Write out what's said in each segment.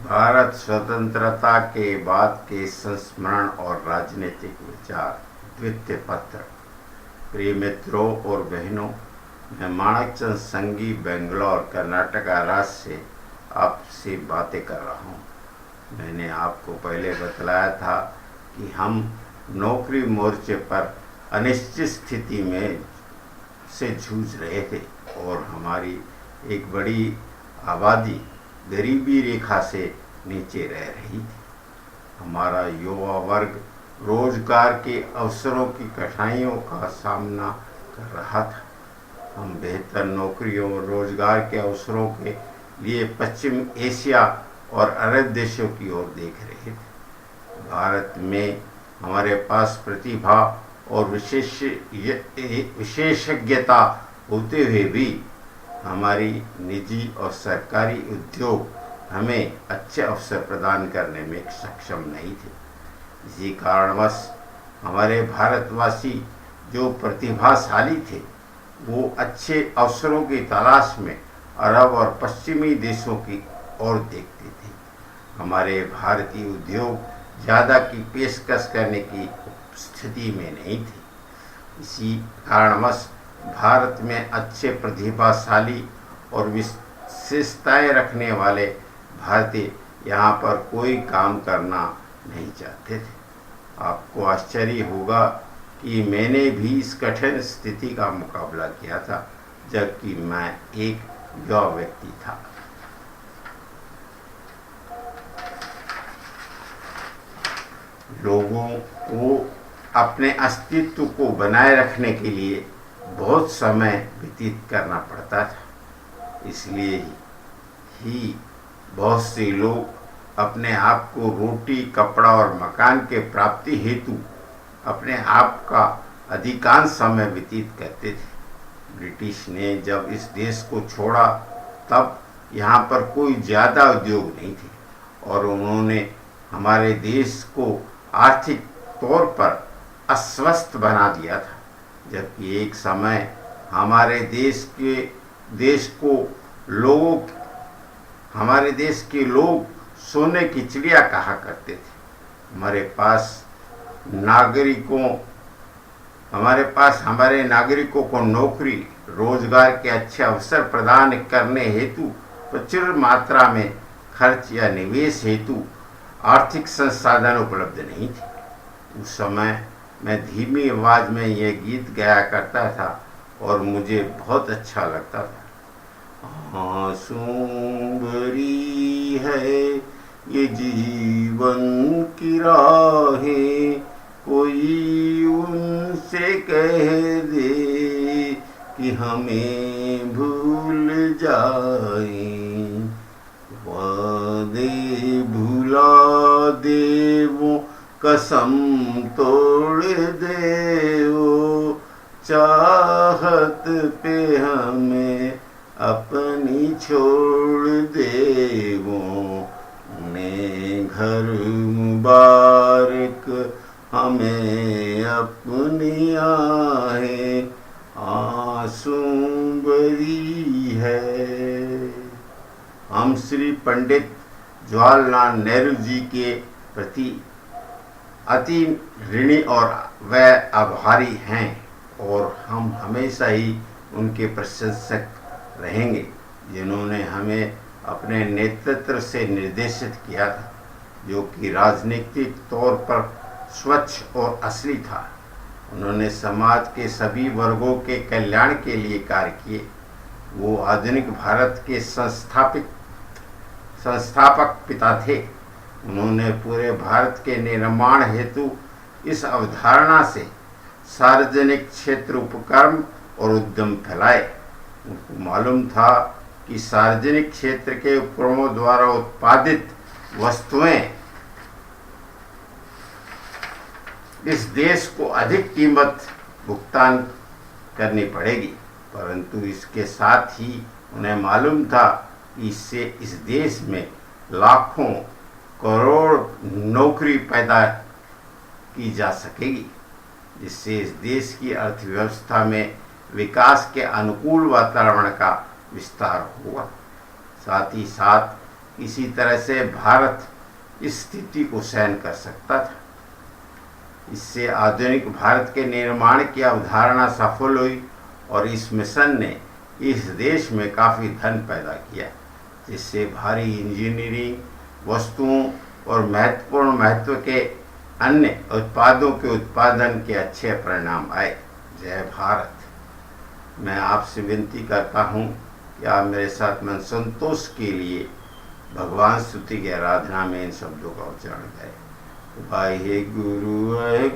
भारत स्वतंत्रता के बाद के संस्मरण और राजनीतिक विचार द्वितीय पत्र। प्रिय मित्रों और बहनों, मैं माणकचंद संगी बेंगलोर कर्नाटका राज्य से आपसे बातें कर रहा हूँ। मैंने आपको पहले बतलाया था कि हम नौकरी मोर्चे पर अनिश्चित स्थिति में से जूझ रहे थे और हमारी एक बड़ी आबादी गरीबी रेखा से नीचे रह रही थी। हमारा युवा वर्ग रोजगार के अवसरों की कठिनाइयों का सामना कर रहा था। हम बेहतर नौकरियों और रोजगार के अवसरों के लिए पश्चिम एशिया और अरब देशों की ओर देख रहे थे। भारत में हमारे पास प्रतिभा और विशेषज्ञता होते हुए भी हमारी निजी और सरकारी उद्योग हमें अच्छे अवसर प्रदान करने में सक्षम नहीं थे। इसी कारणवश हमारे भारतवासी जो प्रतिभाशाली थे वो अच्छे अवसरों की तलाश में अरब और पश्चिमी देशों की ओर देखते थे। हमारे भारतीय उद्योग ज़्यादा की पेशकश करने की स्थिति में नहीं थे। इसी कारणवश भारत में अच्छे प्रतिभाशाली और विशेषताएं रखने वाले भारतीय यहाँ पर कोई काम करना नहीं चाहते थे। आपको आश्चर्य होगा कि मैंने भी इस कठिन स्थिति का मुकाबला किया था, जबकि मैं एक युवा व्यक्ति था। लोगों को अपने अस्तित्व को बनाए रखने के लिए बहुत समय व्यतीत करना पड़ता था। इसलिए ही बहुत से लोग अपने आप को रोटी, कपड़ा और मकान के प्राप्ति हेतु अपने आप का अधिकांश समय व्यतीत करते थे। ब्रिटिश ने जब इस देश को छोड़ा तब यहाँ पर कोई ज़्यादा उद्योग नहीं थे और उन्होंने हमारे देश को आर्थिक तौर पर अस्वस्थ बना दिया था। जबकि एक समय हमारे देश के लोग सोने की चिड़िया कहा करते थे। हमारे नागरिकों को नौकरी, रोजगार के अच्छे अवसर प्रदान करने हेतु प्रचुर मात्रा में खर्च या निवेश हेतु आर्थिक संसाधन उपलब्ध नहीं थे। उस समय मैं धीमी आवाज में यह गीत गाया करता था और मुझे बहुत अच्छा लगता था। आंसू भरी है ये जीवन की राहें, कोई उनसे कह दे कि हमें भूल जाए, वादे भुला दे वो कसम तोड़ दे वो, चाहत पे हमें अपनी छोड़ दे वो, उन्हें घर मुबारक हमें अपनी आहें आंसू भरी है। हम श्री पंडित जवाहरलाल नेहरू जी के प्रति अति ऋणी और व आभारी हैं और हम हमेशा ही उनके प्रशंसक रहेंगे, जिन्होंने हमें अपने नेतृत्व से निर्देशित किया था, जो कि राजनीतिक तौर पर स्वच्छ और असली था। उन्होंने समाज के सभी वर्गों के कल्याण के लिए कार्य किए। वो आधुनिक भारत के संस्थापक पिता थे। उन्होंने पूरे भारत के निर्माण हेतु इस अवधारणा से सार्वजनिक क्षेत्र उपक्रम और उद्यम फैलाए। उनको मालूम था कि सार्वजनिक क्षेत्र के उपक्रमों द्वारा उत्पादित वस्तुएं इस देश को अधिक कीमत भुगतान करनी पड़ेगी, परंतु इसके साथ ही उन्हें मालूम था कि इससे इस देश में लाखों करोड़ नौकरी पैदा की जा सकेगी, जिससे इस देश की अर्थव्यवस्था में विकास के अनुकूल वातावरण का विस्तार हुआ। साथ ही साथ इसी तरह से भारत इस स्थिति को सहन कर सकता था। इससे आधुनिक भारत के निर्माण की अवधारणा सफल हुई और इस मिशन ने इस देश में काफ़ी धन पैदा किया, जिससे भारी इंजीनियरिंग वस्तुओं और महत्वपूर्ण महत्व के अन्य उत्पादों के उत्पादन के अच्छे परिणाम आए। जय भारत। मैं आपसे विनती करता हूँ कि आप मेरे साथ मन संतोष के लिए भगवान स्तुति की आराधना में इन शब्दों का उच्चारण करें। वाहे गुरु वह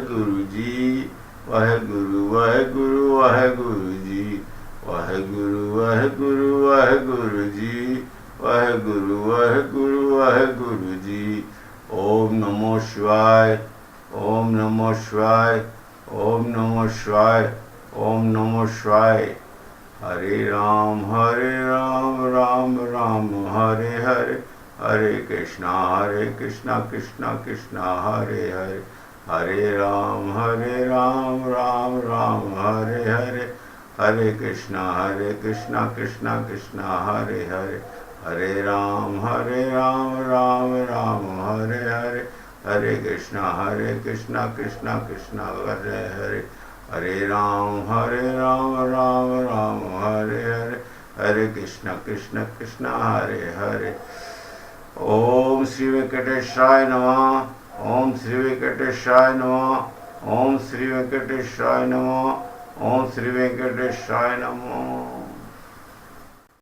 गुरु जी, वह गुरु वह गुरु वह गुरु जी, वह गुरु वह गुरु वह गुरु जी, वह गुरु वह गुरु वह गुरु जी। ओम नमो शिवाय, ओम नमो शिवाय, ओम नमो शिवाय, ओम नमो शिवाय। हरे राम राम राम हरे हरे, हरे कृष्णा कृष्णा कृष्णा हरे हरे, हरे राम राम राम हरे हरे, हरे कृष्णा कृष्णा कृष्णा हरे हरे, हरे राम राम राम हरे हरे, हरे कृष्णा कृष्णा कृष्णा हरे हरे, हरे राम राम राम हरे हरे, हरे कृष्णा कृष्णा हरे हरे। ओम श्री वेंकटेशाय नमः, ओम श्री वेंकटेशाय नमः, ओम श्री वेंकटेशाय नमः, ओम श्री वेंकटेशाय नमः।